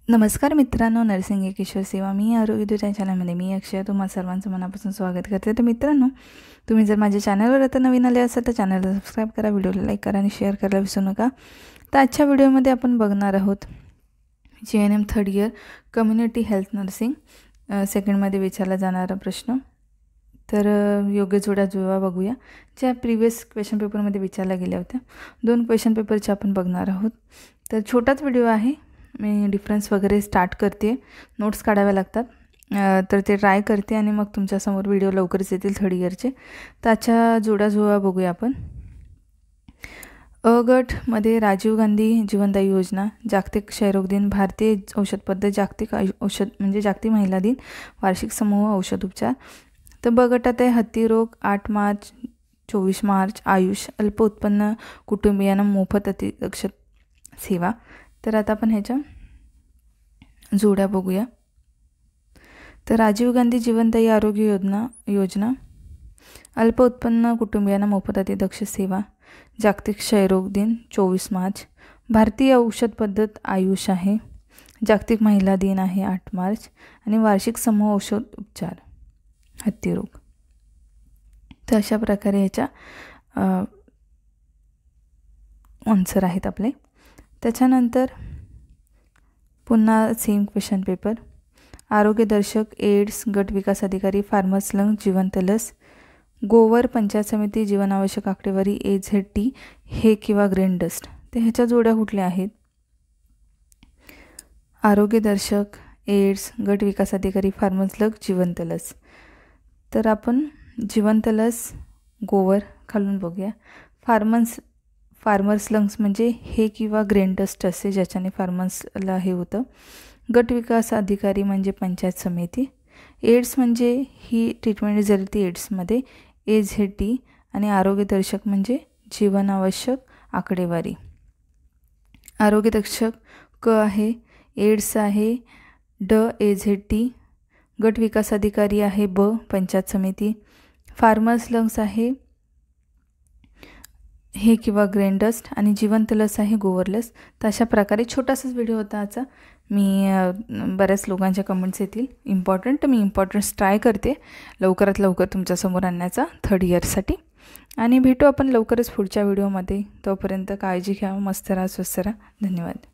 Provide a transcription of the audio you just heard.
नमस्कार मित्रांनो, नर्सिंग किशोर सेवा मी आरोग्य या चॅनलमध्ये मी अक्षय तुम्हा सर्वांचं मनापासून स्वागत करते। तर मित्रांनो, तुम्ही जर माझ्या चॅनलवर आता नवीन आले असाल तर चॅनलला सबस्क्राईब करा, व्हिडिओला लाईक करा आणि शेअर करायला विसरू नका। तर आजच्या व्हिडिओमध्ये आपण बघणार आहोत GNM third year community health nursing सेकंडमध्ये विचारला जाणारा प्रश्न। तर योग्य जोड्या जुळवा बघूया, ज्या प्रीवियस क्वेश्चन पेपरमध्ये विचारल्या गेल्या होत्या। 2 क्वेश्चन पेपरचे आपण बघणार आहोत। तर छोटाच व्हिडिओ आहे, मी डिफरन्स वगैरे स्टार्ट करते, नोट्स काढाव्या लागतात, तर ते ट्राय करते आणि मग तुमच्यासमोर व्हिडिओ लवकरच येतील थर्ड इयरचे। तर आजच्या जोड्या जुळवा बघूया आपण। अ गटमध्ये राजीव गांधी जीवनदायी योजना, जागतिक क्षयरोग दिन, भारतीय औषध पद्धत, जागतिक औषध म्हणजे जागतिक महिला दिन, वार्षिक समूह औषध उपचार। तर ब गटात आहे हत्ती रोग 8 मार्च 24 मार्च, आयुष, अल्प उत्पन्न कुटुंबियांना मोफत अतिदक्षता सेवा। तर आता आपण ह्याच्या जोड्या बघूया। तर राजीव गांधी जीवनदायी आरोग्य योजना, अल्प उत्पन्न कुटुंबियांना मोफत अतिदक्ष सेवा, जागतिक क्षयरोग दिन 24 मार्च, भारतीय औषध पद्धत आयुष आहे, जागतिक महिला दिन आहे 8 मार्च आणि वार्षिक समूह औषध उपचार हत्ती रोग। तर अशा प्रकारे ह्याच्या आन्सर आहेत आपले। त्याच्यानंतर पुन्हा सेम क्वेश्चन पेपर, आरोग्य दर्शक, एड्स, गट विकास अधिकारी, फार्मर्स लंग, जिवंत लस, गोवर, पंचायत समिती, जीवनावश्यक आकडेवारी, AZT, हे किंवा ग्रेन डस्ट। ते ह्याच्या जोड्या कुठल्या आहेत? आरोग्य दर्शक, एड्स, गट विकास अधिकारी, फार्मर्स लंग, जिवंत लस। तर आपण जिवंत लस गोवर खालून बघूया। फार्मर्स लंग्स म्हणजे हे किंवा ग्रेन डस्ट असे, ज्याच्याने फार्मर्सला हे होतं। गट विकास अधिकारी म्हणजे पंचायत समिती, एड्स म्हणजे ही ट्रीटमेंट झाली ती एड्समध्ये, AZT, आणि आरोग्य दर्शक म्हणजे जीवनावश्यक आकडेवारी। आरोग्य दर्शक क आहे, एड्स आहे ड, AZT, गट विकास अधिकारी आहे ब, पंचायत समिती, फार्मर्स लंग्स आहे हे किंवा ग्रेन डस्ट, आणि जिवंत लस आहे गोवर लस। तर अशा प्रकारे छोटासाच व्हिडिओ होता आजचा। मी बऱ्याच लोकांच्या कमेंट्स येतील इम्पॉर्टंट, तर मी इम्पॉर्टन्स ट्राय करते लवकरात लवकर तुमच्यासमोर आणण्याचा थर्ड इयरसाठी। आणि भेटू आपण लवकरच पुढच्या व्हिडिओमध्ये। तोपर्यंत काळजी घ्या, मस्त राहा, स्वस्थ राहा, धन्यवाद।